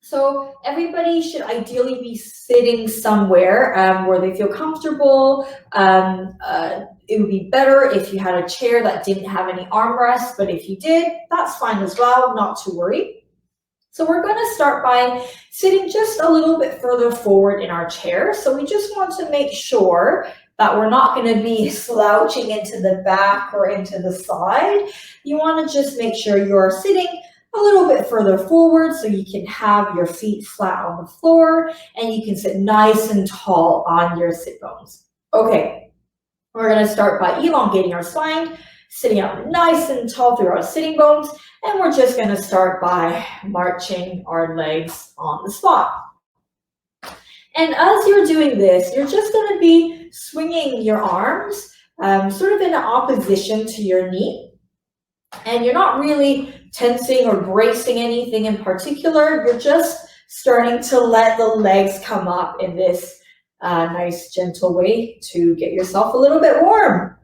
So everybody should ideally be sitting somewhere where they feel comfortable. It would be better if you had a chair that didn't have any armrests, but if you did, that's fine as well, not to worry. So we're going to start by sitting just a little bit further forward in our chair. So we just want to make sure that we're not going to be slouching into the back or into the side. You want to just make sure you're sitting a little bit further forward so you can have your feet flat on the floor and you can sit nice and tall on your sit bones. Okay, we're going to start by elongating our spine, sitting up nice and tall through our sitting bones, and we're just going to start by marching our legs on the spot. And as you're doing this, you're just going to be swinging your arms sort of in opposition to your knee. And you're not really tensing or bracing anything in particular. You're just starting to let the legs come up in this nice, gentle way to get yourself a little bit warm.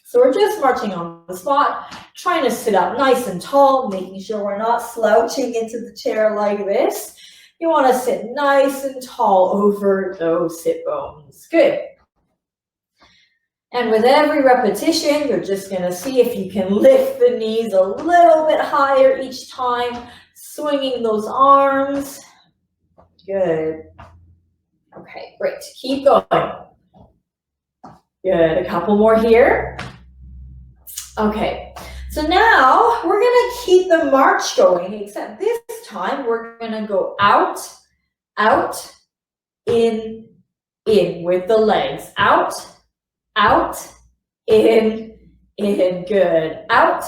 So we're just marching on the spot, trying to sit up nice and tall, making sure we're not slouching into the chair like this. You want to sit nice and tall over those sit bones. Good. And with every repetition, you're just going to see if you can lift the knees a little bit higher each time, swinging those arms. Good. Okay, great. Keep going. Good. A couple more here. Okay, so now we're going to keep the march going, except this time we're going to go out, out, in with the legs. Out, in, good. Out,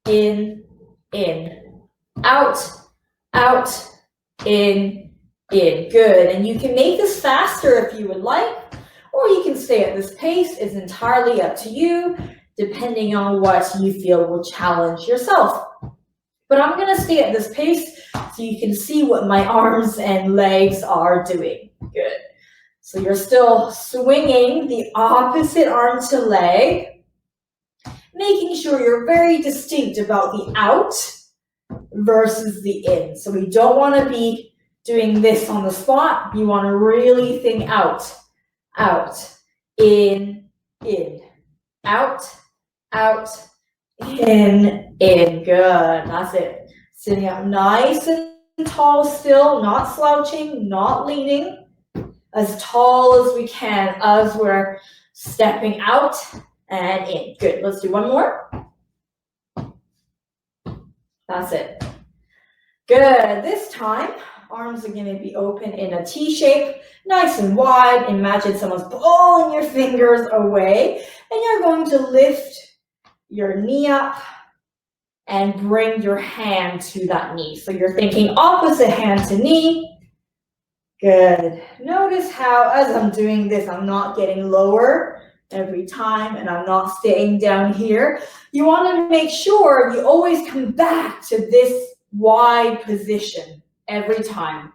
in, out, in, good. And you can make this faster if you would like, or you can stay at this pace. It's entirely up to you, depending on what you feel will challenge yourself. But I'm going to stay at this pace so you can see what my arms and legs are doing. Good. So you're still swinging the opposite arm to leg, making sure you're very distinct about the out versus the in. So we don't want to be doing this on the spot. You want to really think out, in, out, in, good. That's it. Sitting up nice and tall still, not slouching, not leaning. As tall as we can as we're stepping out and in. Good. Let's do one more. That's it. Good. This time, arms are going to be open in a T shape, nice and wide. Imagine someone's pulling your fingers away, and you're going to lift your knee up and bring your hand to that knee. So you're thinking opposite hand to knee. Good. Notice how, as I'm doing this, I'm not getting lower every time, and I'm not staying down here. You want to make sure you always come back to this wide position every time.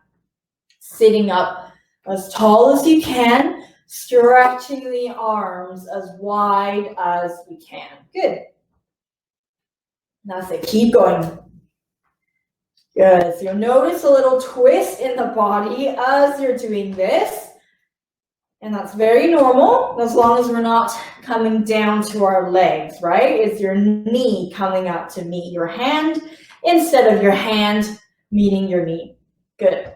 Sitting up as tall as you can, stretching the arms as wide as we can. Good. That's it. Keep going. Good. So you'll notice a little twist in the body as you're doing this. And that's very normal, as long as we're not coming down to our legs, right? It's your knee coming up to meet your hand instead of your hand meeting your knee. Good.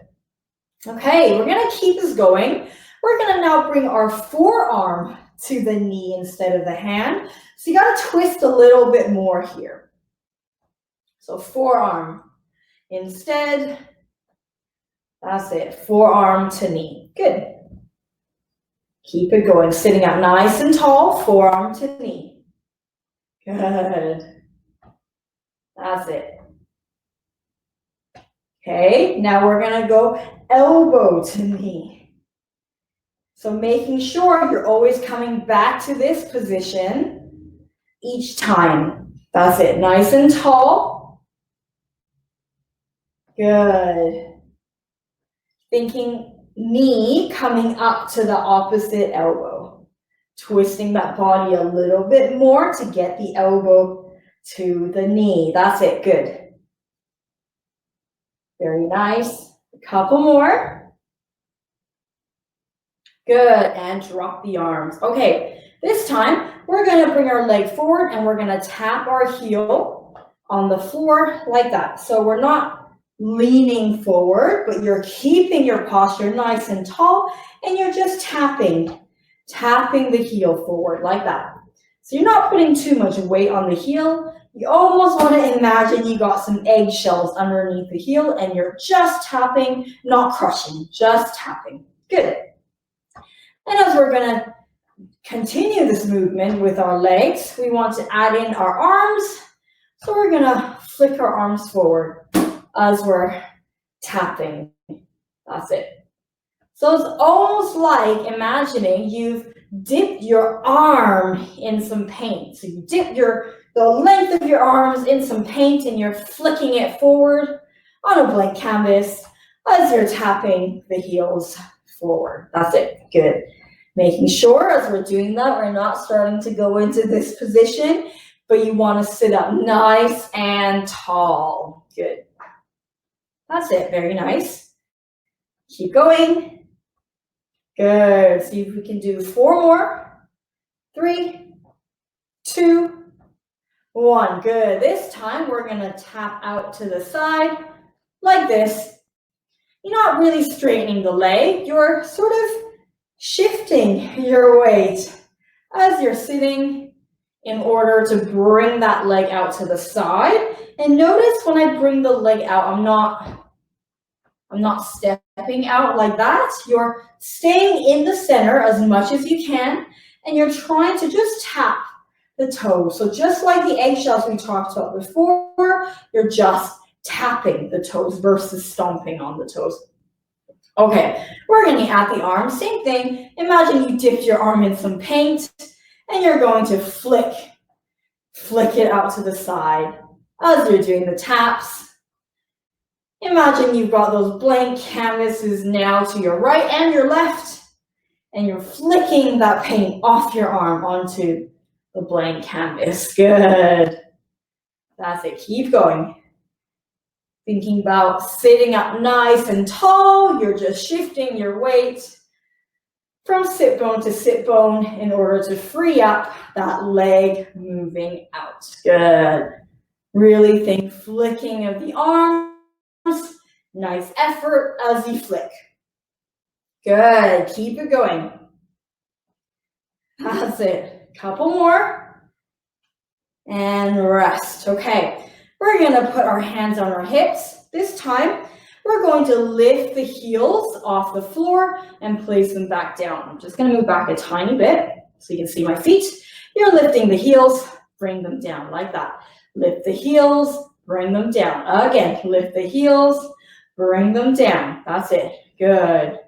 Okay, we're going to keep this going. We're going to now bring our forearm to the knee instead of the hand. So you got to twist a little bit more here. So forearm. Instead, that's it, forearm to knee. Good. Keep it going, sitting up nice and tall, forearm to knee. Good. That's it. Okay, now we're going to go elbow to knee. So making sure you're always coming back to this position each time. That's it, nice and tall. Good. Thinking knee coming up to the opposite elbow. Twisting that body a little bit more to get the elbow to the knee. That's it. Good. Very nice. A couple more. Good, and drop the arms. Okay, this time we're gonna bring our leg forward and we're gonna tap our heel on the floor like that. So we're not leaning forward, but you're keeping your posture nice and tall, and you're just tapping the heel forward like that. So you're not putting too much weight on the heel. You almost want to imagine you got some eggshells underneath the heel and you're just tapping, not crushing, just tapping. Good. And as we're going to continue this movement with our legs, we want to add in our arms. So we're going to flick our arms forward as we're tapping. That's it. So it's almost like imagining you've dipped your arm in some paint. So you dip the length of your arms in some paint and you're flicking it forward on a blank canvas as you're tapping the heels forward. That's it. Good. Making sure as we're doing that, we're not starting to go into this position, but you want to sit up nice and tall. Good. That's it. Very nice. Keep going. Good. See if we can do 4 more. 3, 2, 1. Good. This time we're going to tap out to the side like this. You're not really straightening the leg. You're sort of shifting your weight as you're sitting in order to bring that leg out to the side. And notice when I bring the leg out, I'm not stepping out like that. You're staying in the center as much as you can, and you're trying to just tap the toes. So just like the eggshells we talked about before, you're just tapping the toes versus stomping on the toes. Okay, we're going to add the arm. Same thing. Imagine you dipped your arm in some paint, and you're going to flick it out to the side as you're doing the taps. Imagine you've got those blank canvases now to your right and your left, and you're flicking that paint off your arm onto the blank canvas. Good. That's it. Keep going. Thinking about sitting up nice and tall. You're just shifting your weight from sit bone to sit bone in order to free up that leg moving out. Good. Really think flicking of the arms. Nice effort as you flick. Good. Keep it going. That's it. Couple more. And rest. Okay. We're going to put our hands on our hips. This time, we're going to lift the heels off the floor and place them back down. I'm just going to move back a tiny bit so you can see my feet. You're lifting the heels, bring them down like that. Lift the heels, bring them down. Again, lift the heels, bring them down. That's it. Good.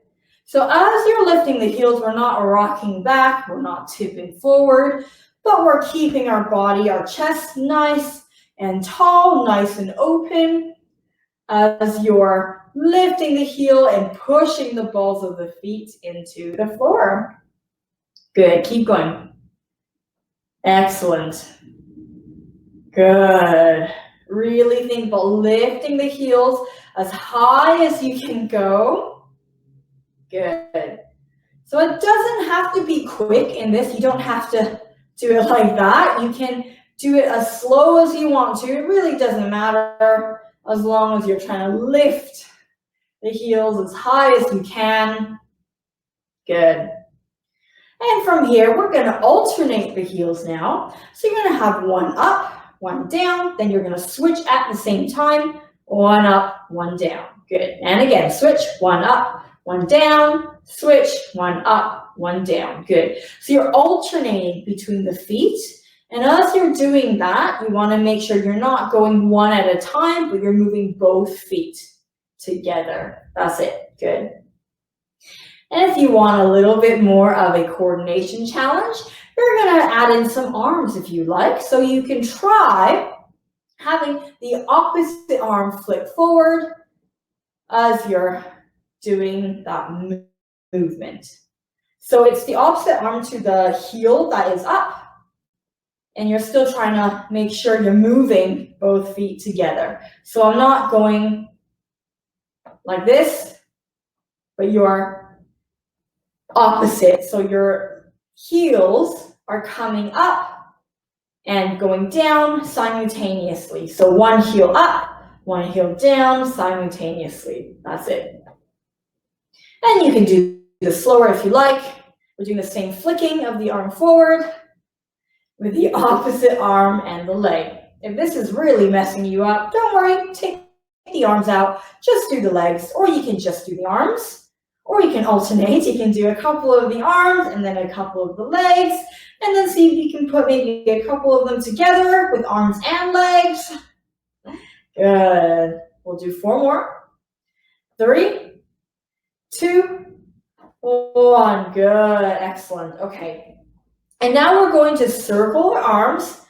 So as you're lifting the heels, we're not rocking back, we're not tipping forward, but we're keeping our body, our chest nice and tall, nice and open as you're lifting the heel and pushing the balls of the feet into the floor. Good. Keep going. Excellent. Good. Really think about lifting the heels as high as you can go. Good. So it doesn't have to be quick in this. You don't have to do it like that. You can do it as slow as you want to. It really doesn't matter as long as you're trying to lift the heels as high as you can. Good. And from here, we're going to alternate the heels now. So you're going to have one up, one down. Then you're going to switch at the same time. One up, one down. Good. And again, switch, one up, one down. Switch, one up, one down. Good. So you're alternating between the feet. And as you're doing that, you want to make sure you're not going one at a time, but you're moving both feet together. That's it. Good. And if you want a little bit more of a coordination challenge, you're going to add in some arms if you like. So you can try having the opposite arm flip forward as you're doing that movement. So it's the opposite arm to the heel that is up. And you're still trying to make sure you're moving both feet together. So I'm not going like this, but you're opposite. So your heels are coming up and going down simultaneously. So one heel up, one heel down simultaneously. That's it. And you can do this slower if you like. We're doing the same flicking of the arm forward with the opposite arm and the leg. If this is really messing you up, don't worry, take the arms out, just do the legs, or you can just do the arms, or you can alternate. You can do a couple of the arms and then a couple of the legs, and then see if you can put maybe a couple of them together with arms and legs. Good. We'll do 4 more. 3, 2, 1. Good. Excellent. Okay. And now we're going to circle our arms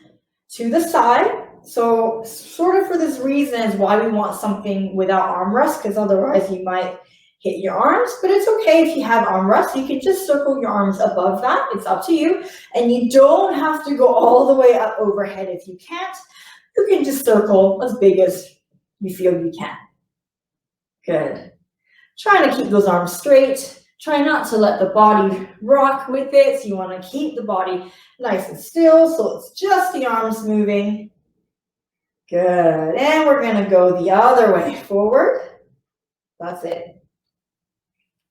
to the side. So sort of for this reason is why we want something without arm rest, because otherwise you might hit your arms. But it's okay if you have arm rest. You can just circle your arms above that. It's up to you. And you don't have to go all the way up overhead if you can't. You can just circle as big as you feel you can. Good. Trying to keep those arms straight. Try not to let the body rock with it. So you want to keep the body nice and still. So it's just the arms moving. Good. And we're going to go the other way forward. That's it.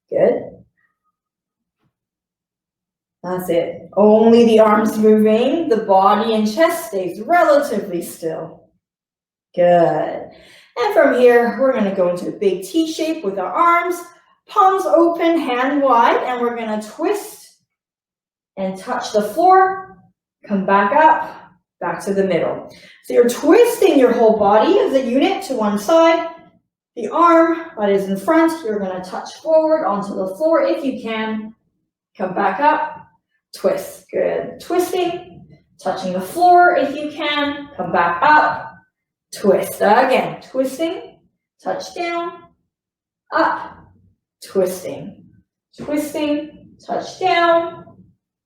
Good. That's it. Only the arms moving. The body and chest stays relatively still. Good. And from here, we're going to go into a big T shape with our arms. Palms open, hand wide, and we're going to twist and touch the floor, come back up, back to the middle. So you're twisting your whole body as a unit to one side. The arm that is in front, you're going to touch forward onto the floor if you can. Come back up, twist. Good. Twisting, touching the floor if you can. Come back up, twist. Again, twisting, touch down, up. Twisting, twisting, touch down,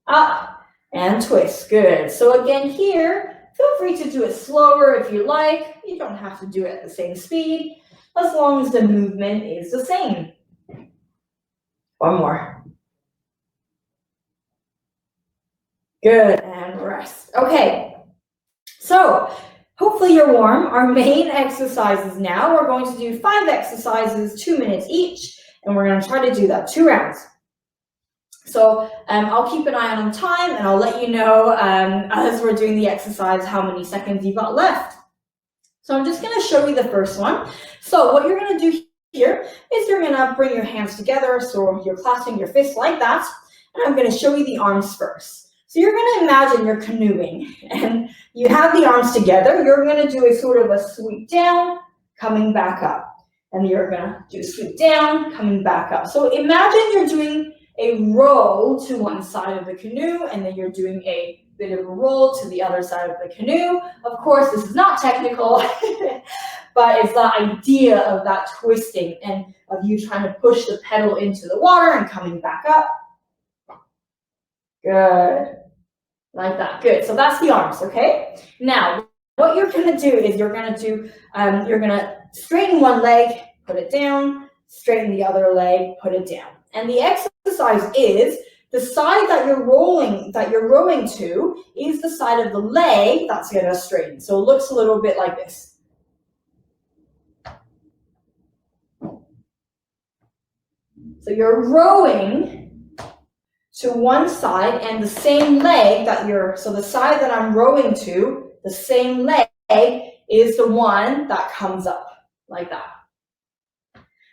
up, and twist. Good. So again here, feel free to do it slower if you like. You don't have to do it at the same speed, as long as the movement is the same. 1 more. Good, and rest. Okay, so hopefully you're warm. Our main exercises now, we're going to do 5 exercises, 2 minutes each. And we're going to try to do that 2 rounds. So I'll keep an eye on time and I'll let you know as we're doing the exercise how many seconds you've got left. So I'm just going to show you the first one. So what you're going to do here is you're going to bring your hands together. So you're clasping your fists like that. And I'm going to show you the arms first. So you're going to imagine you're canoeing and you have the arms together. You're going to do a sort of a sweep down, coming back up. And you're going to do sweep down, coming back up. So imagine you're doing a roll to one side of the canoe, and then you're doing a bit of a roll to the other side of the canoe. Of course, this is not technical, but it's the idea of that twisting and of you trying to push the pedal into the water and coming back up. Good. Like that. Good. So that's the arms, okay? Now, what you're going to do is you're going to straighten one leg, put it down, straighten the other leg, put it down. And the exercise is the side that you're rowing to is the side of the leg that's going to straighten. So it looks a little bit like this. So you're rowing to one side and the same leg so the side that I'm rowing to, the same leg is the one that comes up like that.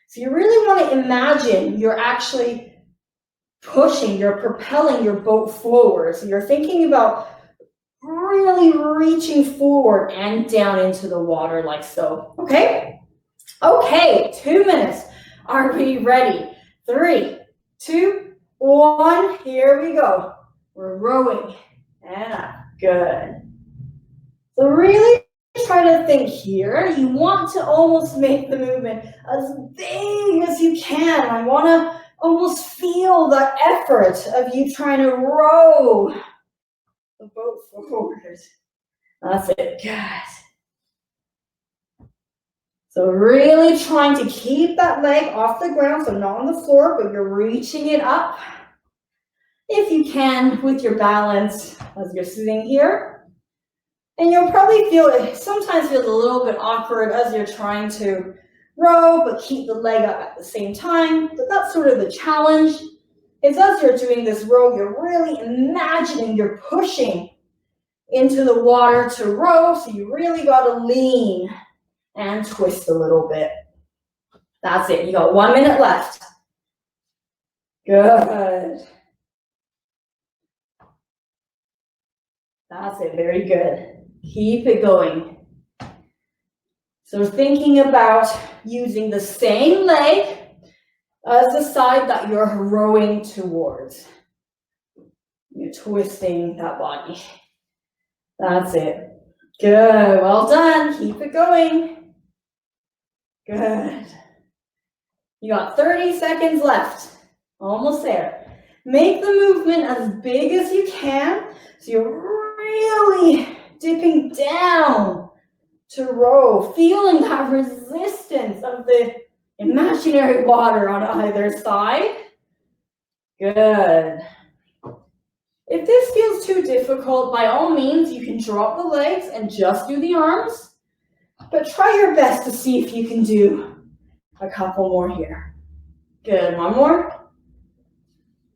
So you really want to imagine you're actually you're propelling your boat forward. So you're thinking about really reaching forward and down into the water like so. Okay? Okay, 2 minutes. Are we ready? 3, 2, 1. Here we go. We're rowing and up. Good. So really try to think here. You want to almost make the movement as big as you can. I want to almost feel the effort of you trying to row the boat forward. That's it. Good. So really trying to keep that leg off the ground, so not on the floor, but you're reaching it up. If you can, with your balance as you're sitting here. And you'll probably sometimes feel a little bit awkward as you're trying to row, but keep the leg up at the same time. But that's sort of the challenge. Is as you're doing this row, you're really imagining you're pushing into the water to row, so you really gotta lean and twist a little bit. That's it, you got 1 minute left. Good. That's it, very good. Keep it going. So thinking about using the same leg as the side that you're rowing towards. You're twisting that body. That's it. Good, well done, keep it going. Good. You got 30 seconds left, almost there. Make the movement as big as you can, so you're really dipping down to row, feeling that resistance of the imaginary water on either side. Good. If this feels too difficult, by all means, you can drop the legs and just do the arms, but try your best to see if you can do a couple more here. Good, one more.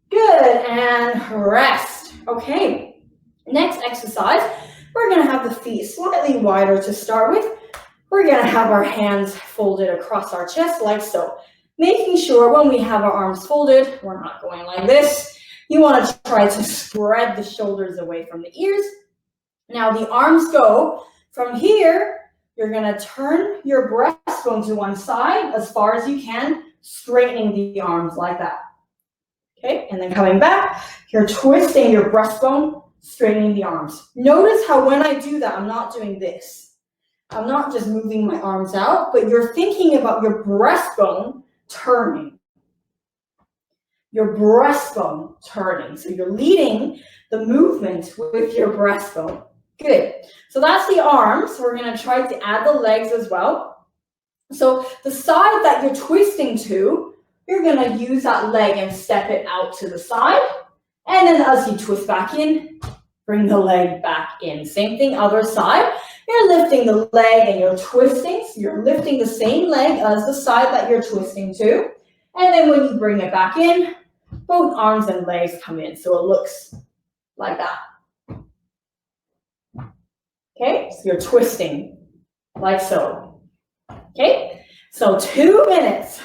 Good, and rest. Okay, next exercise, we're gonna have the feet slightly wider to start with. We're gonna have our hands folded across our chest like so. Making sure when we have our arms folded, we're not going like this. You wanna try to spread the shoulders away from the ears. Now the arms go from here, you're gonna turn your breastbone to one side as far as you can, straightening the arms like that. Okay, and then coming back, you're twisting your breastbone, straightening the arms. Notice how when I do that, I'm not doing this. I'm not just moving my arms out, but you're thinking about your breastbone turning. Your breastbone turning. So you're leading the movement with your breastbone. Good. So that's the arms. We're going to try to add the legs as well. So the side that you're twisting to, you're going to use that leg and step it out to the side. And then as you twist back in, bring the leg back in. Same thing, other side. You're lifting the leg and you're twisting. So you're lifting the same leg as the side that you're twisting to. And then when you bring it back in, both arms and legs come in. So it looks like that. Okay, so you're twisting like so. Okay, so 2 minutes.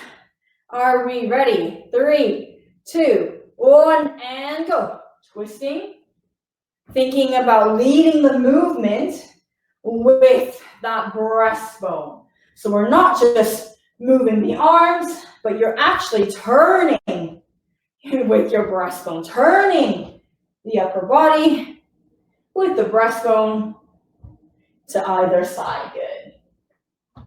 Are we ready? 3, 2, 1, and go. Twisting. Thinking about leading the movement with that breastbone. So we're not just moving the arms, but you're actually turning with your breastbone, turning the upper body with the breastbone to either side. Good.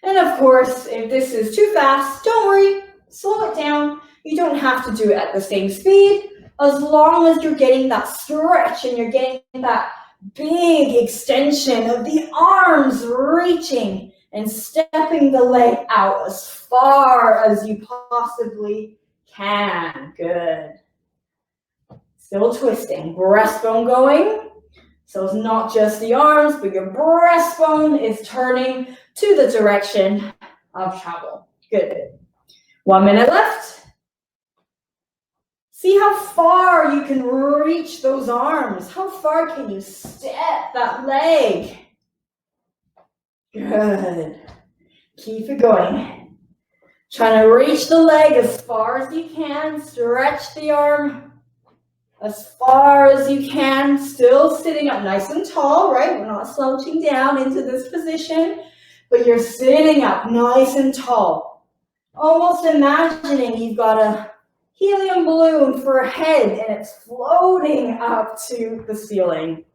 And of course, if this is too fast, don't worry, slow it down. You don't have to do it at the same speed, as long as you're getting that stretch and you're getting that big extension of the arms, reaching and stepping the leg out as far as you possibly can. Good. Still twisting, breastbone going. So it's not just the arms, but your breastbone is turning to the direction of travel. Good. 1 minute left. See how far you can reach those arms. How far can you step that leg? Good. Keep it going. Trying to reach the leg as far as you can. Stretch the arm as far as you can. Still sitting up nice and tall, right? We're not slouching down into this position, but you're sitting up nice and tall. Almost imagining you've got a helium balloon for a head and it's floating up to the ceiling.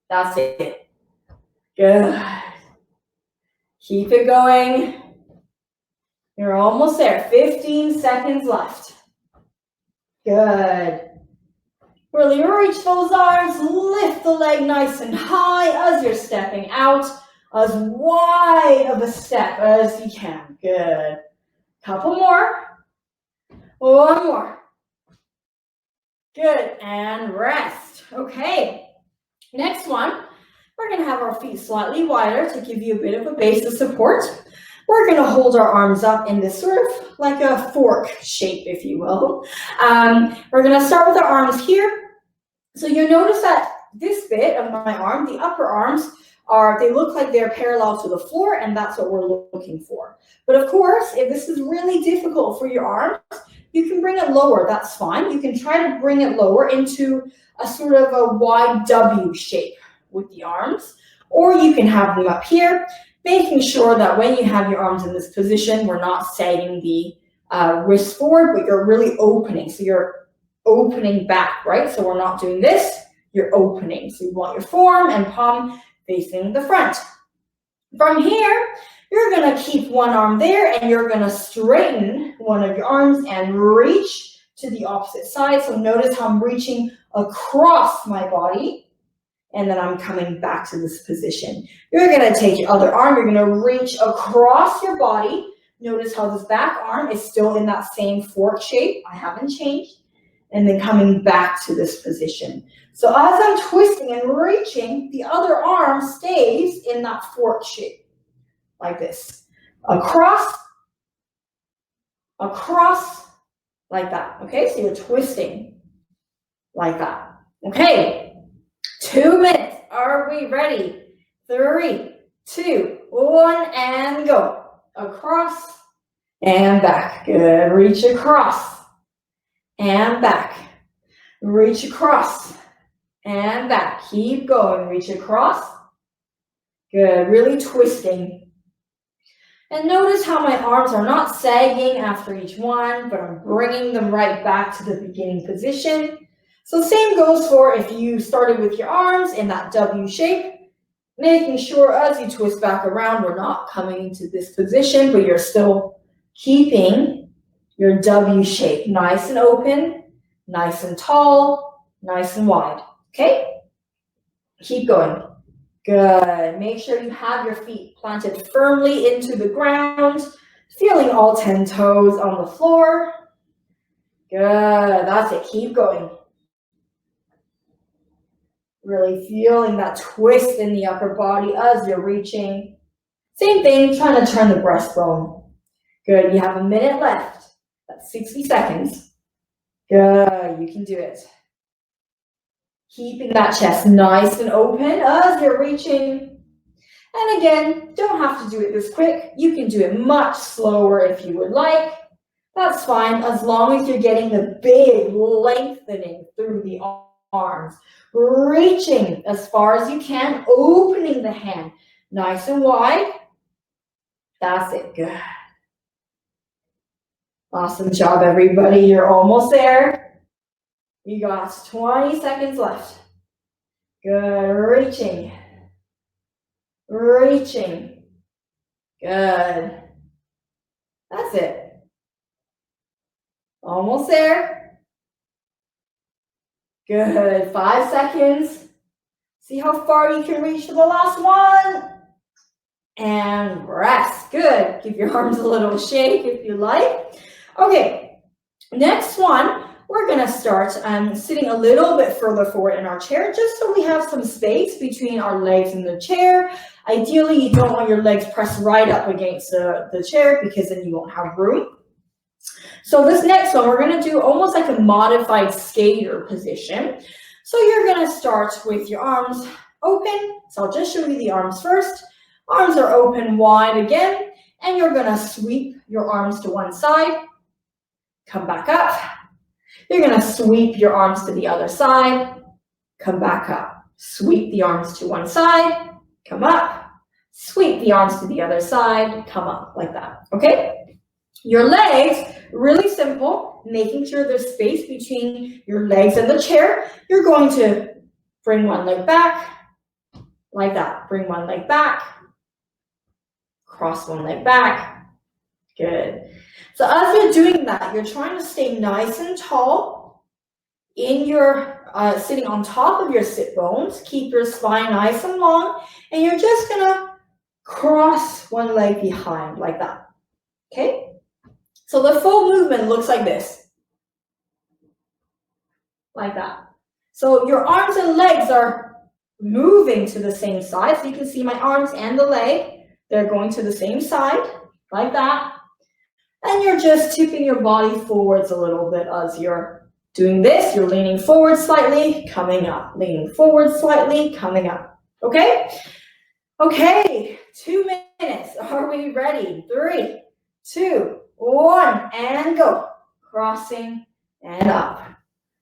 That's it. Good. Keep it going. You're almost there. 15 seconds left. Good. Really reach those arms. Lift the leg nice and high as you're stepping out. as wide of a step as you can. Good. Couple more. One more. Good, and rest. Okay, next one, we're gonna have our feet slightly wider to give you a bit of a base of support. We're gonna hold our arms up in this sort of like a fork shape, if you will. We're gonna start with our arms here. So you'll notice that this bit of my arm, the upper arms, they look like they're parallel to the floor, and that's what we're looking for. But of course, if this is really difficult for your arms, you can bring it lower, that's fine. You can try to bring it lower into a sort of a wide W shape with the arms, or you can have them up here, making sure that when you have your arms in this position, we're not sagging the wrist forward, but you're really opening. So you're opening back, right? So we're not doing this, you're opening. So you want your forearm and palm facing the front. From here, you're gonna keep one arm there and you're gonna straighten one of your arms and reach to the opposite side. So notice how I'm reaching across my body and then I'm coming back to this position. You're gonna take your other arm, you're gonna reach across your body. Notice how this back arm is still in that same fork shape. I haven't changed. And then coming back to this position. So as I'm twisting and reaching, the other arm stays in that fork shape, like this. Across, across, like that. Okay, so you're twisting like that. Okay, 2 minutes. Are we ready? 3, 2, 1, and go. Across and back. Good. Reach across and back. Reach across and back. Keep going. Reach across. Good. Really twisting. And notice how my arms are not sagging after each one, but I'm bringing them right back to the beginning position. So same goes for if you started with your arms in that W shape, making sure as you twist back around, we're not coming into this position, but you're still keeping your W shape nice and open, nice and tall, nice and wide. Okay? Keep going. Good. Make sure you have your feet planted firmly into the ground, feeling all 10 toes on the floor. Good. That's it. Keep going. Really feeling that twist in the upper body as you're reaching. Same thing, trying to turn the breastbone. Good. You have a minute left. That's 60 seconds. Good. You can do it. Keeping that chest nice and open as you're reaching. And again, don't have to do it this quick. You can do it much slower if you would like. That's fine, as long as you're getting the big lengthening through the arms. Reaching as far as you can, opening the hand nice and wide. That's it. Good. Awesome job, everybody. You're almost there. You got 20 seconds left. Good. Reaching. Reaching. Good. That's it. Almost there. Good. 5 seconds. See how far you can reach for the last one. And rest. Good. Give your arms a little shake if you like. Okay. Next one, we're going to start sitting a little bit further forward in our chair, just so we have some space between our legs and the chair. Ideally, you don't want your legs pressed right up against the chair because then you won't have room. So this next one, we're going to do almost like a modified skater position. So you're going to start with your arms open. So I'll just show you the arms first. Arms are open wide again, and you're going to sweep your arms to one side. Come back up. You're going to sweep your arms to the other side. Come back up. Sweep the arms to one side. Come up. Sweep the arms to the other side. Come up like that. Okay? Your legs, really simple, making sure there's space between your legs and the chair. You're going to bring one leg back, like that. Bring one leg back, cross one leg back. Good. So as you're doing that, you're trying to stay nice and tall in your, sitting on top of your sit bones. Keep your spine nice and long, and you're just gonna cross one leg behind like that, okay? So the full movement looks like this, like that. So your arms and legs are moving to the same side. So you can see my arms and the leg, they're going to the same side, like that. And you're just tipping your body forwards a little bit as you're doing this. You're leaning forward slightly, coming up. Leaning forward slightly, coming up. Okay? Okay, 2 minutes. Are we ready? 3, 2, 1, and go. Crossing and up.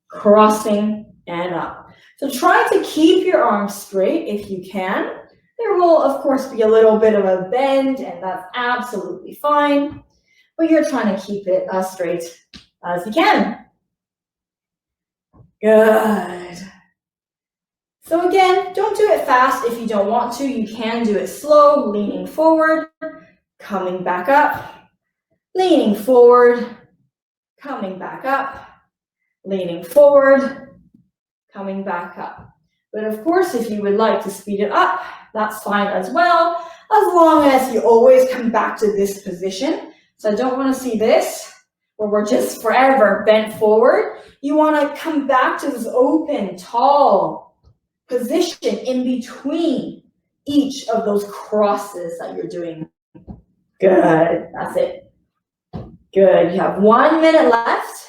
Crossing and up. So try to keep your arms straight if you can. There will, of course, be a little bit of a bend, and that's absolutely fine. But you're trying to keep it as straight as you can. Good. So again, don't do it fast if you don't want to. You can do it slow, leaning forward, coming back up, leaning forward, coming back up, leaning forward, coming back up. But of course, if you would like to speed it up, that's fine as well, as long as you always come back to this position. So I don't want to see this, where we're just forever bent forward. You want to come back to this open, tall position in between each of those crosses that you're doing. Good, that's it. Good, you have 1 minute left.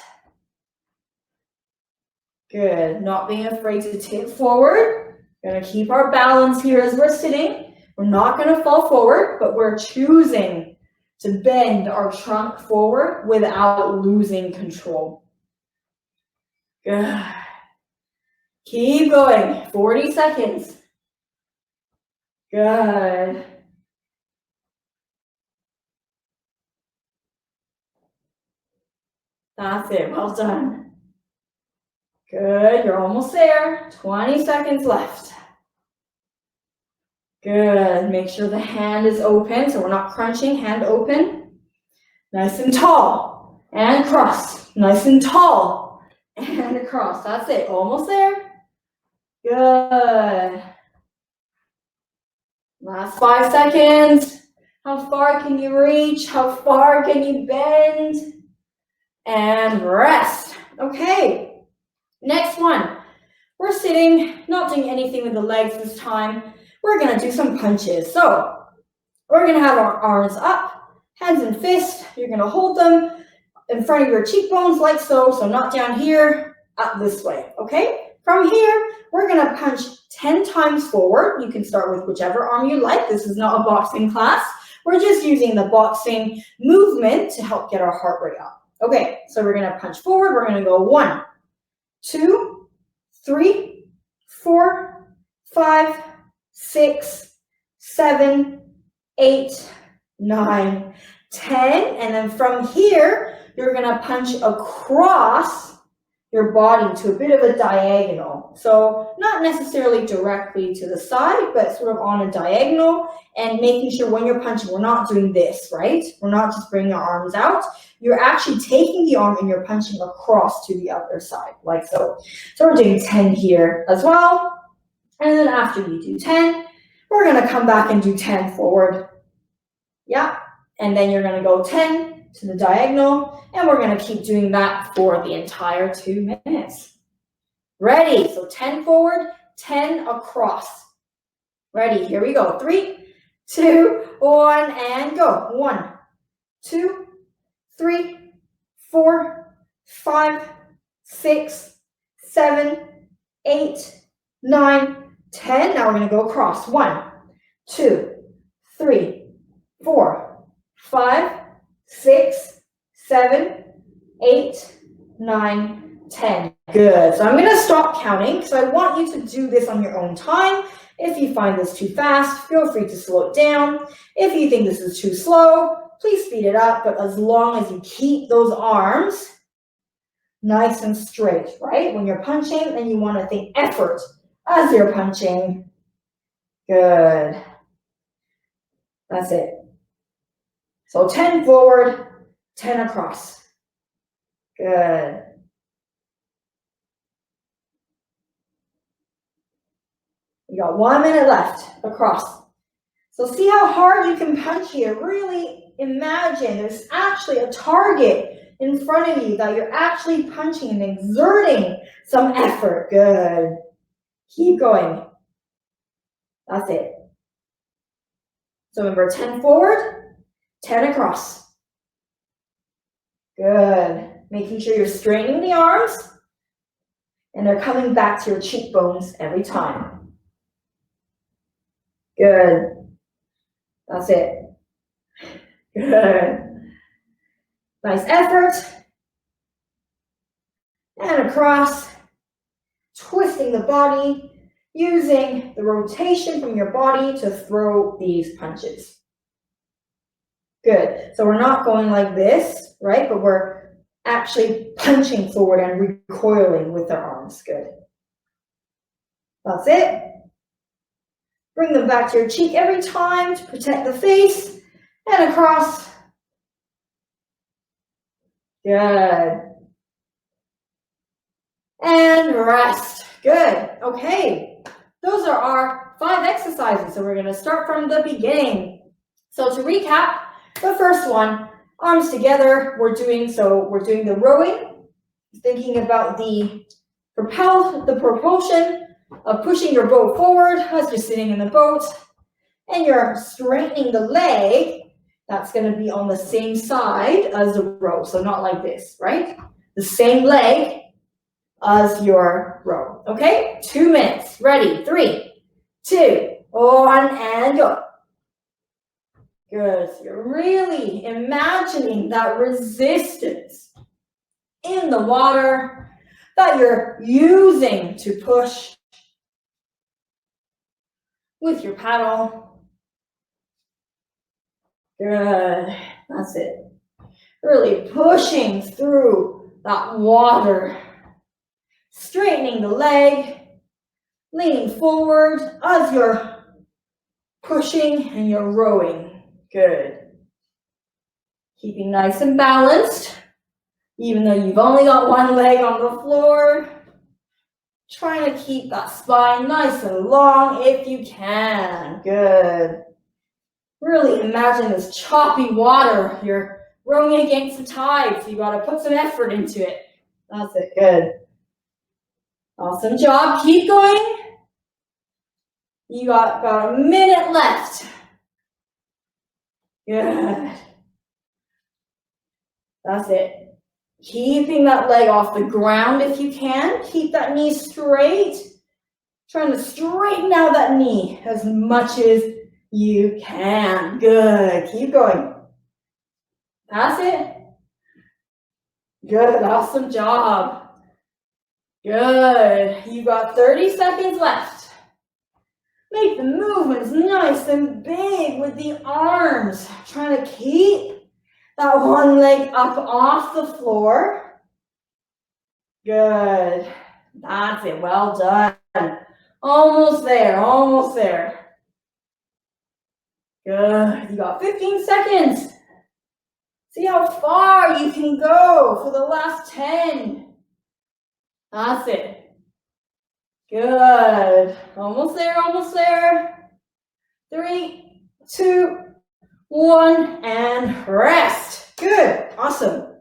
Good, not being afraid to tip forward. We're gonna keep our balance here as we're sitting. We're not gonna fall forward, but we're choosing to bend our trunk forward without losing control. Good. Keep going, 40 seconds. Good. That's it, well done. Good, you're almost there. 20 seconds left. Good, make sure the hand is open, so we're not crunching, hand open. Nice and tall, and across. Nice and tall, and across. That's it, almost there. Good. Last 5 seconds. How far can you reach? How far can you bend? And rest. Okay, next one. We're sitting, not doing anything with the legs this time. We're gonna do some punches. So we're gonna have our arms up, hands and fists. You're gonna hold them in front of your cheekbones like so, so not down here, up this way, okay? From here, we're gonna punch 10 times forward. You can start with whichever arm you like. This is not a boxing class. We're just using the boxing movement to help get our heart rate up. Okay, so we're gonna punch forward. We're gonna go 1, 2, 3, 4, 5, 6, 7, 8, 9, 10. And then from here, you're gonna punch across your body to a bit of a diagonal. So not necessarily directly to the side, but sort of on a diagonal, and making sure when you're punching, we're not doing this, right? We're not just bringing our arms out. You're actually taking the arm and you're punching across to the other side, like so. So we're doing 10 here as well. And then after you do 10, we're gonna come back and do 10 forward. Yeah, and then you're gonna go 10 to the diagonal, and we're gonna keep doing that for the entire 2 minutes. Ready, so 10 forward, 10 across. Ready, here we go. 3, 2, 1, and go. 1, 2, 3, 4, 5, 6, 7, 8, 9, 10. Now we're gonna go across. 1, 2, 3, 4, 5, 6, 7, 8, 9, 10. Good. So I'm going to stop counting because I want you to do this on your own time. If you find this too fast, feel free to slow it down. If you think this is too slow, please speed it up. But as long as you keep those arms nice and straight, right? When you're punching, and you want to think effort as you're punching. Good. That's it. So 10 forward, 10 across. Good. You got 1 minute left across. So see how hard you can punch here. Really imagine there's actually a target in front of you that you're actually punching and exerting some effort. Good. Keep going. That's it. So remember, 10 forward, 10 across. Good. Making sure you're straightening the arms and they're coming back to your cheekbones every time. Good. That's it. Good. Nice effort. And across. Twisting the body, using the rotation from your body to throw these punches. Good. So we're not going like this, right? But we're actually punching forward and recoiling with our arms. Good. That's it. Bring them back to your cheek every time to protect the face. And across. Good. And rest. Good. Okay. Those are our 5 exercises. So we're going to start from the beginning. So to recap, the first one, arms together, we're doing the rowing, thinking about the propulsion of pushing your boat forward as you're sitting in the boat, and you're straightening the leg that's going to be on the same side as the row. So not like this, right? The same leg as your row. Okay? 2 minutes. Ready? 3, 2, 1, and go. Good. So you're really imagining that resistance in the water that you're using to push with your paddle. Good. That's it. Really pushing through that water. Straightening the leg, leaning forward as you're pushing and you're rowing. Good. Keeping nice and balanced, even though you've only got one leg on the floor. Trying to keep that spine nice and long if you can. Good. Really imagine this choppy water. You're rowing against the tide, so you got to put some effort into it. That's it. Good. Awesome job. Keep going. You got about a minute left. Good. That's it. Keeping that leg off the ground if you can. Keep that knee straight. Trying to straighten out that knee as much as you can. Good. Keep going. That's it. Good. Awesome job. Good. You got 30 seconds left. Make the movements nice and big with the arms. Trying to keep that one leg up off the floor. Good. That's it. Well done. Almost there. Almost there. Good. You got 15 seconds. See how far you can go for the last 10. That's it. Good. Almost there, almost there. 3, 2, 1, and rest. Good. Awesome.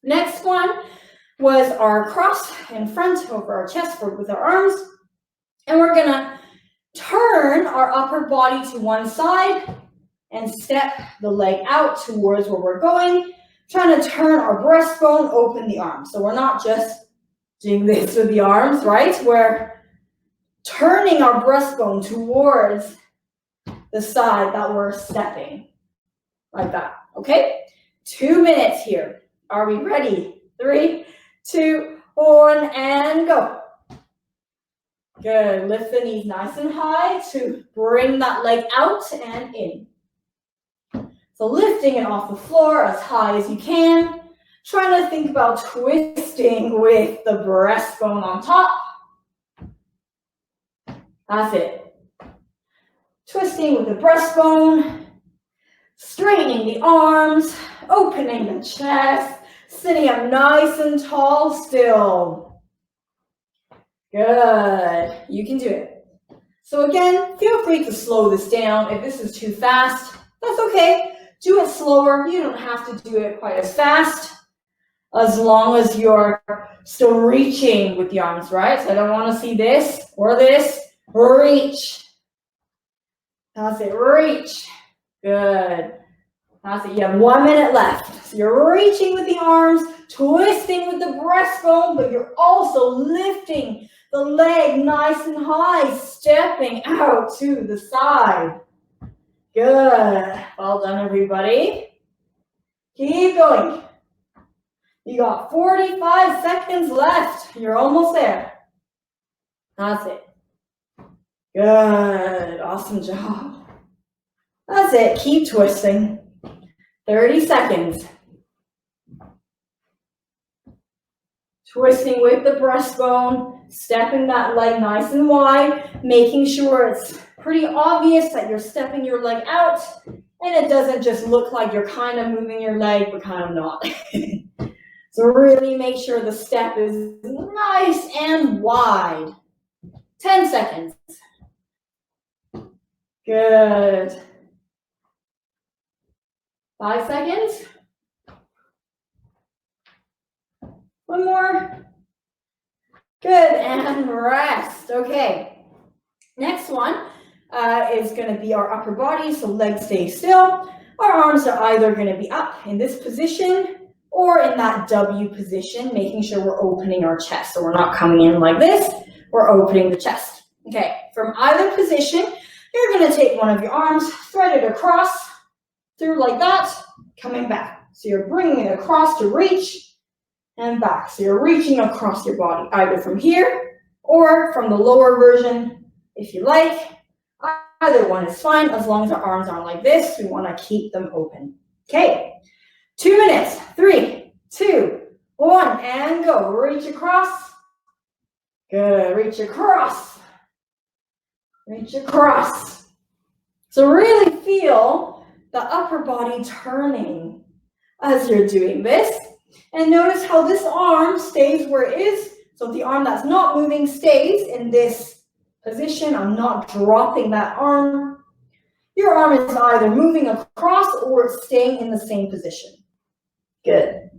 Next one was our cross in front over our chest with our arms. And we're going to turn our upper body to one side and step the leg out towards where we're going. Trying to turn our breastbone, open the arms. So we're not just doing this with the arms, right? We're turning our breastbone towards the side that we're stepping, like that, okay? 2 minutes here. Are we ready? 3, 2, 1, and go. Good. Lift the knees nice and high to bring that leg out and in. So lifting it off the floor as high as you can. Trying to think about twisting with the breastbone on top. That's it. Twisting with the breastbone, straightening the arms, opening the chest, sitting up nice and tall still. Good. You can do it. So again, feel free to slow this down. If this is too fast, that's okay. Do it slower. You don't have to do it quite as fast, as long as you're still reaching with the arms, right? So I don't want to see this or this. Reach. That's it, reach. Good. That's it, you have 1 minute left. So you're reaching with the arms, twisting with the breastbone, but you're also lifting the leg nice and high, stepping out to the side. Good. Well done, everybody. Keep going. You got 45 seconds left. You're almost there. That's it. Good. Awesome job. That's it. Keep twisting. 30 seconds. Twisting with the breastbone, stepping that leg nice and wide, making sure it's pretty obvious that you're stepping your leg out and it doesn't just look like you're kind of moving your leg, but kind of not. So really make sure the step is nice and wide. 10 seconds. Good. 5 seconds. One more. Good, and rest. Okay. Next one is going to be our upper body, so legs stay still. Our arms are either going to be up in this position or in that W position, making sure we're opening our chest. So we're not coming in like this, we're opening the chest. Okay, from either position, you're going to take one of your arms, thread it across, through like that, coming back. So you're bringing it across to reach, and back. So you're reaching across your body, either from here or from the lower version, if you like. Either one is fine, as long as our arms aren't like this. We want to keep them open. Okay, 2 minutes. 3, 2, 1, and go. Reach across. Good. Reach across. Reach across. So really feel the upper body turning as you're doing this. And notice how this arm stays where it is. So the arm that's not moving stays in this position. I'm not dropping that arm. Your arm is either moving across or it's staying in the same position. Good.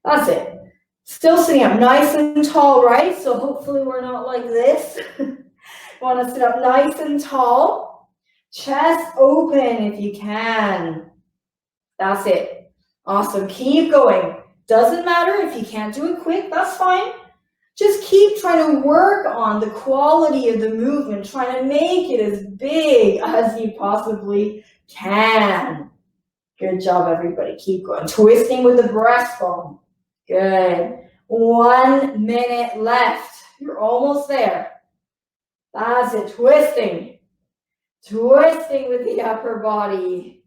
That's it. Still sitting up nice and tall, right? So hopefully we're not like this. Want to sit up nice and tall. Chest open if you can. That's it. Awesome. Keep going. Doesn't matter if you can't do it quick, that's fine. Just keep trying to work on the quality of the movement, trying to make it as big as you possibly can. Good job, everybody. Keep going. Twisting with the breastbone. Good. 1 minute left. You're almost there. That's it. Twisting. Twisting with the upper body.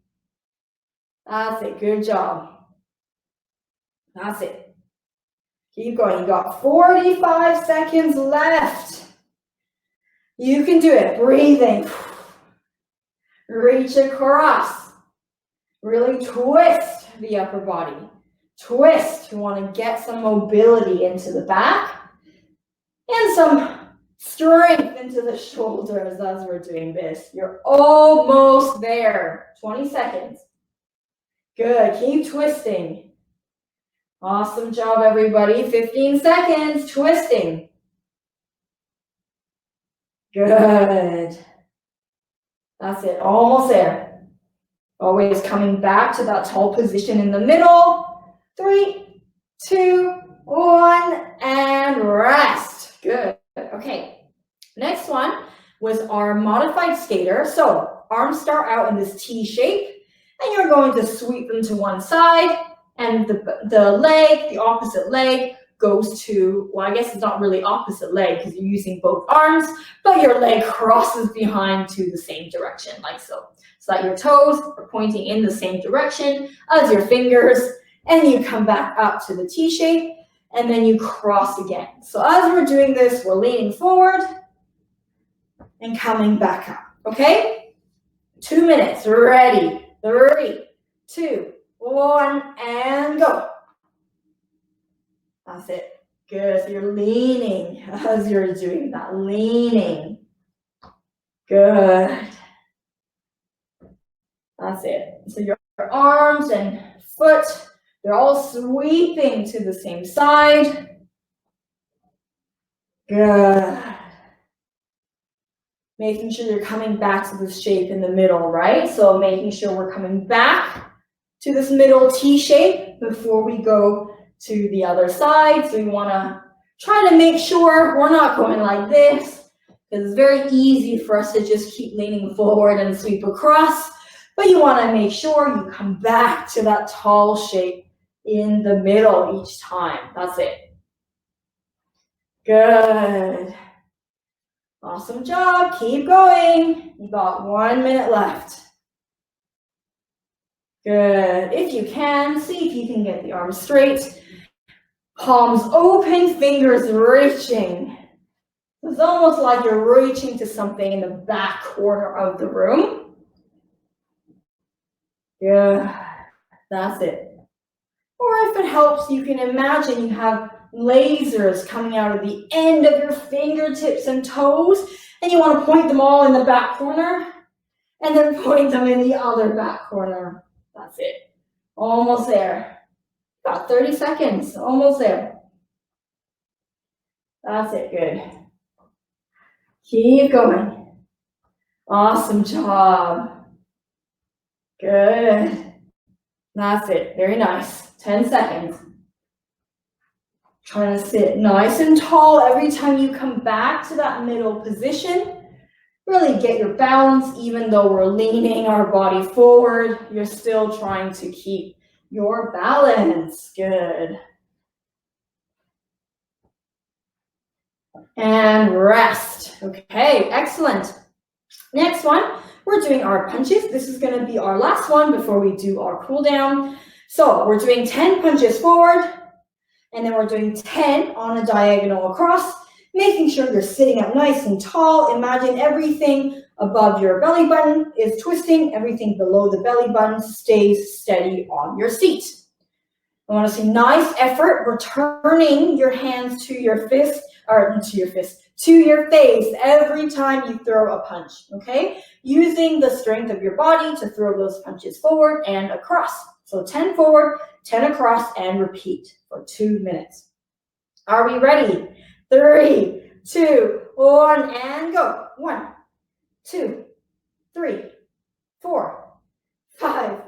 That's it. Good job. That's it. Keep going. You got 45 seconds left. You can do it. Breathing. Reach across. Really twist the upper body. Twist. You want to get some mobility into the back and some strength into the shoulders as we're doing this. You're almost there. 20 seconds. Good. Keep twisting. Awesome job, everybody. 15 seconds, twisting. Good. That's it, almost there. Always coming back to that tall position in the middle. 3, 2, 1, and rest. Good. Okay. Next one was our modified skater. So arms start out in this T shape, and you're going to sweep them to one side. And the leg, the opposite leg, goes to, well, I guess it's not really opposite leg because you're using both arms, but your leg crosses behind to the same direction, like so. So that your toes are pointing in the same direction as your fingers, and you come back up to the T shape, and then you cross again. So as we're doing this, we're leaning forward and coming back up, okay? 2 minutes, ready, 3, 2, 1, and go. That's it. Good. So you're leaning as you're doing that. Leaning. Good. That's it. So your arms and foot, they're all sweeping to the same side. Good. Making sure you're coming back to this shape in the middle, right? So making sure we're coming back to this middle T shape before we go to the other side. So we want to try to make sure we're not going like this, because it's very easy for us to just keep leaning forward and sweep across. But you want to make sure you come back to that tall shape in the middle each time. That's it. Good. Awesome job. Keep going. You got 1 minute left. Good. If you can, see if you can get the arms straight. Palms open, fingers reaching. It's almost like you're reaching to something in the back corner of the room. Good. That's it. Or if it helps, you can imagine you have lasers coming out of the end of your fingertips and toes, and you want to point them all in the back corner, and then point them in the other back corner. That's it. Almost there. Got 30 seconds. Almost there. That's it. Good. Keep going. Awesome job. Good. That's it. Very nice. 10 seconds. Trying to sit nice and tall every time you come back to that middle position. Really get your balance. Even though we're leaning our body forward, you're still trying to keep your balance. Good. And rest. Okay, excellent. Next one, we're doing our punches. This is going to be our last one before we do our cool down. So we're doing 10 punches forward, and then we're doing 10 on a diagonal across, making sure you're sitting up nice and tall. Imagine everything above your belly button is twisting, everything below the belly button stays steady on your seat. I want to see nice effort returning your hands to your fist, or to your face every time you throw a punch, okay? Using the strength of your body to throw those punches forward and across. So 10 forward, 10 across, and repeat for 2 minutes. Are we ready? 3, 2, 1, and go. 1, 2, 3, 4, 5,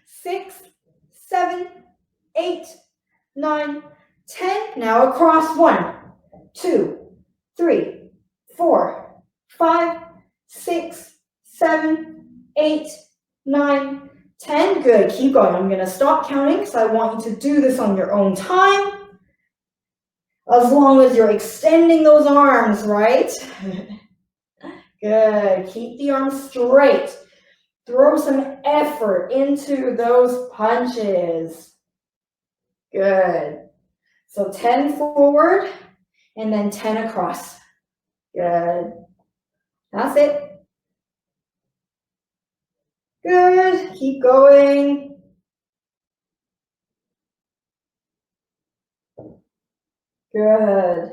6, 7, 8, 9, 10. Now across. 1, 2, 3, 4, 5, 6, 7, 8, 9, 10. Good. Keep going. I'm going to stop counting because I want you to do this on your own time. As long as you're extending those arms, right? Good. Keep the arms straight. Throw some effort into those punches. Good. So 10 forward and then 10 across. Good. That's it. Good. Keep going. Good.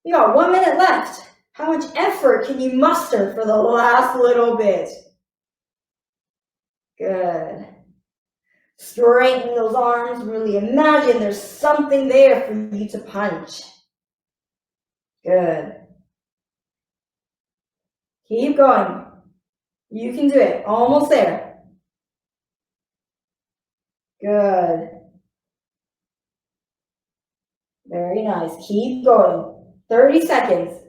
You got 1 minute left. How much effort can you muster for the last little bit? Good. Straighten those arms. Really imagine there's something there for you to punch. Good. Keep going. You can do it. Almost there. Good. Very nice. Keep going. 30 seconds.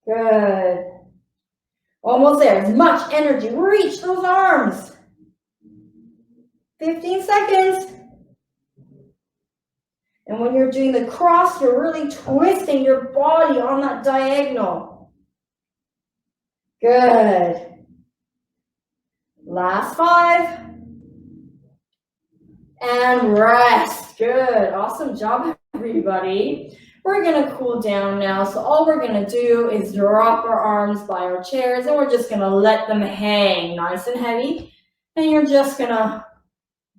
Good. Almost there. As much energy. Reach those arms. 15 seconds. And when you're doing the cross, you're really twisting your body on that diagonal. Good. Last 5. And rest. Good. Awesome job, everybody. We're going to cool down now. So all we're going to do is drop our arms by our chairs, and we're just going to let them hang nice and heavy. And you're just going to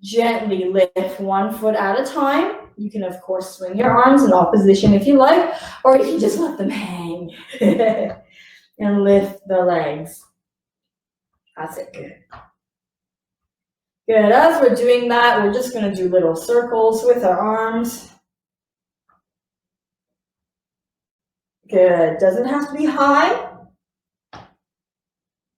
gently lift 1 foot at a time. You can, of course, swing your arms in all position if you like, or you can just let them hang and lift the legs. That's it, good. Good, as we're doing that, we're just gonna do little circles with our arms. Good, doesn't have to be high.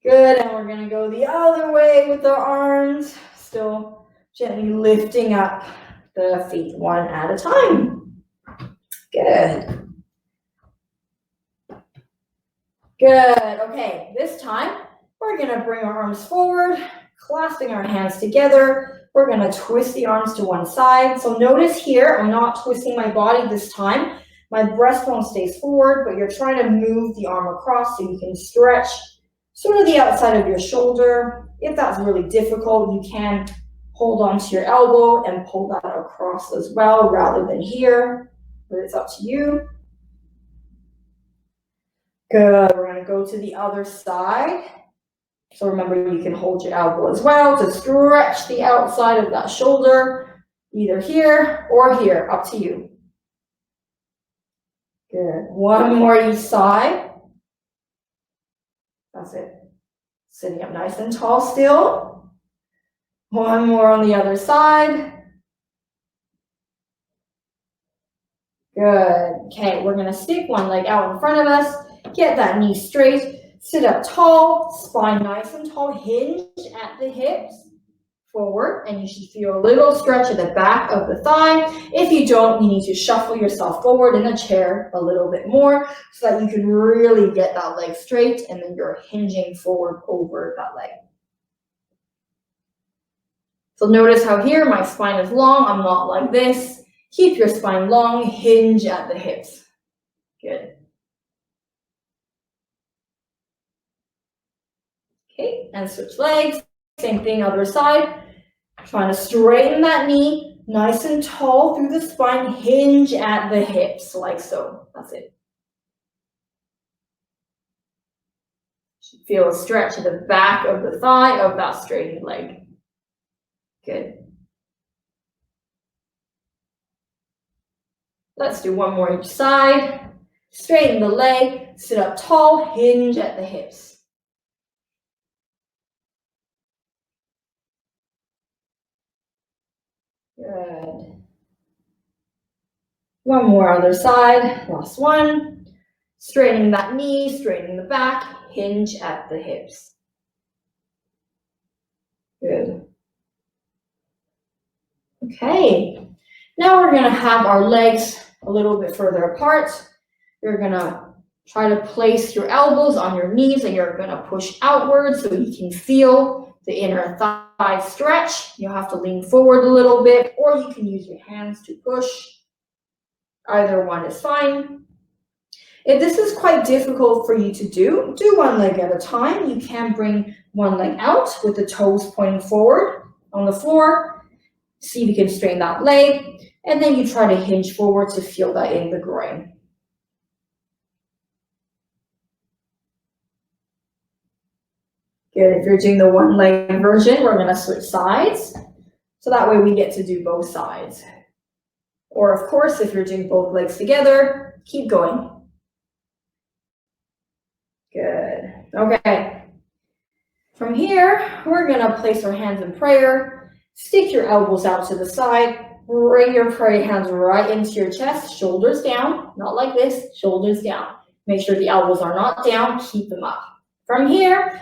Good, and we're gonna go the other way with our arms, still gently lifting up the feet one at a time. Good. Good, okay, this time we're gonna bring our arms forward, clasping our hands together. We're gonna twist the arms to one side. So notice here, I'm not twisting my body this time. My breastbone stays forward, but you're trying to move the arm across so you can stretch sort of the outside of your shoulder. If that's really difficult, you can hold onto your elbow and pull that across as well rather than here, but it's up to you. Good, we're gonna go to the other side. So remember, you can hold your elbow as well to stretch the outside of that shoulder, either here or here, up to you. Good, one more each side. That's it. Sitting up nice and tall still. One more on the other side. Good, okay, we're gonna stick one leg out in front of us, get that knee straight, sit up tall, spine nice and tall, hinge at the hips, forward, and you should feel a little stretch at the back of the thigh. If you don't, you need to shuffle yourself forward in the chair a little bit more so that you can really get that leg straight and then you're hinging forward over that leg. So notice how here my spine is long, I'm not like this. Keep your spine long, hinge at the hips. Good. Okay, and switch legs. Same thing, other side. Trying to straighten that knee, nice and tall through the spine, hinge at the hips, like so. That's it. Should feel a stretch at the back of the thigh of that straightened leg. Good. Let's do one more each side. Straighten the leg, sit up tall, hinge at the hips. Good. One more other side, last one. Straightening that knee, straightening the back, hinge at the hips. Good. Okay, now we're gonna have our legs a little bit further apart. You're gonna try to place your elbows on your knees and you're gonna push outwards so you can feel the inner thigh stretch. You'll have to lean forward a little bit, or you can use your hands to push. Either one is fine. If this is quite difficult for you to do one leg at a time. You can bring one leg out with the toes pointing forward on the floor. See if you can straighten that leg, and then you try to hinge forward to feel that in the groin. Good, if you're doing the one leg version, we're gonna switch sides. So that way we get to do both sides. Or of course, if you're doing both legs together, keep going. Good, okay. From here, we're gonna place our hands in prayer. Stick your elbows out to the side. Bring your prayer hands right into your chest, shoulders down, not like this, shoulders down. Make sure the elbows are not down, keep them up. From here,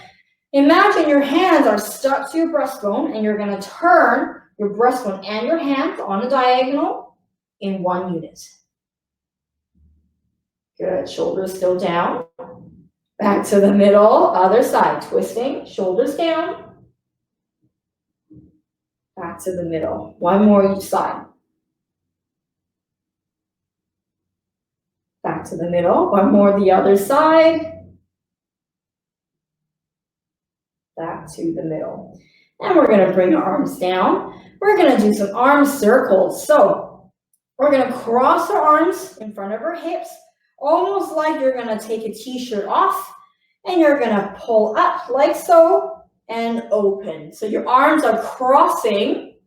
imagine your hands are stuck to your breastbone and you're gonna turn your breastbone and your hands on a diagonal in one unit. Good, shoulders still down. Back to the middle, other side, twisting, shoulders down. Back to the middle, one more each side. Back to the middle, one more the other side. Back to the middle. And we're gonna bring our arms down. We're gonna do some arm circles. So we're gonna cross our arms in front of our hips, almost like you're gonna take a t-shirt off and you're gonna pull up like so and open. So your arms are crossing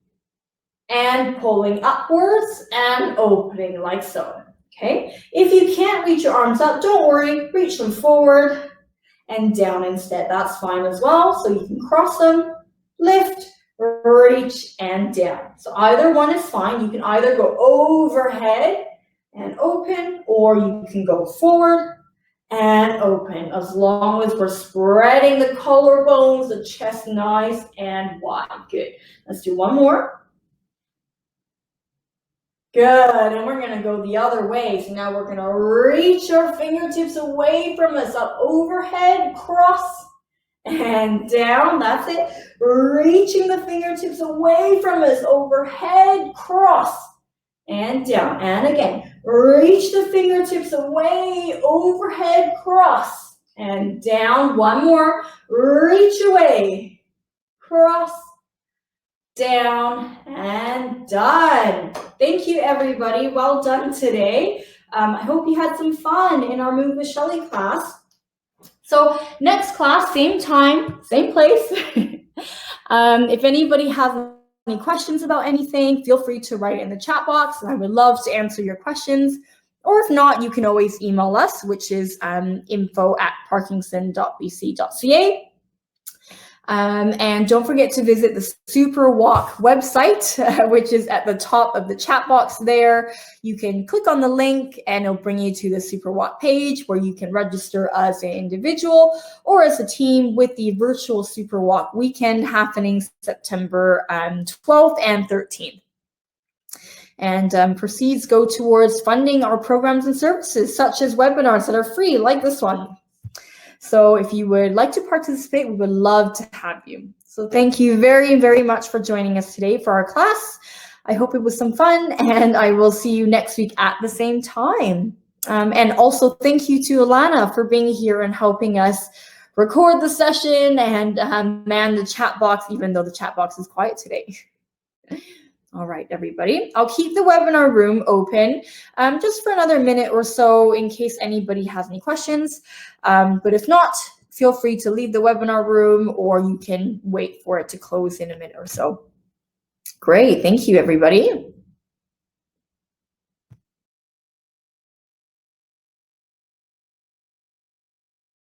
and pulling upwards and opening like so, okay? If you can't reach your arms up, don't worry, reach them forward and down instead. That's fine as well. So you can cross them, lift, reach, and down. So either one is fine. You can either go overhead and open, or you can go forward and open, as long as we're spreading the collarbones, the chest nice and wide. Good. Let's do one more. Good, and we're gonna go the other way. So now we're gonna reach our fingertips away from us, up overhead, cross, and down. That's it. Reaching the fingertips away from us, overhead, cross, and down. And again, reach the fingertips away, overhead, cross, and down. One more. Reach away, cross, down, and done. Thank you, everybody. Well done today. I hope you had some fun in our Move with Shelly class. So next class, same time, same place. If anybody has any questions about anything, feel free to write in the chat box, and I would love to answer your questions. Or if not, you can always email us, which is info@parkinson.bc.ca. And don't forget to visit the Super Walk website, which is at the top of the chat box there. You can click on the link and it'll bring you to the Super Walk page where you can register as an individual or as a team with the virtual Super Walk weekend happening September 12th and 13th. And proceeds go towards funding our programs and services, such as webinars that are free, like this one. So if you would like to participate, we would love to have you. So thank you very, very much for joining us today for our class. I hope it was some fun, and I will see you next week at the same time. And also thank you to Alana for being here and helping us record the session and man the chat box, even though the chat box is quiet today. All right, everybody. I'll keep the webinar room open just for another minute or so in case anybody has any questions. But if not, feel free to leave the webinar room, or you can wait for it to close in a minute or so. Great. Thank you, everybody.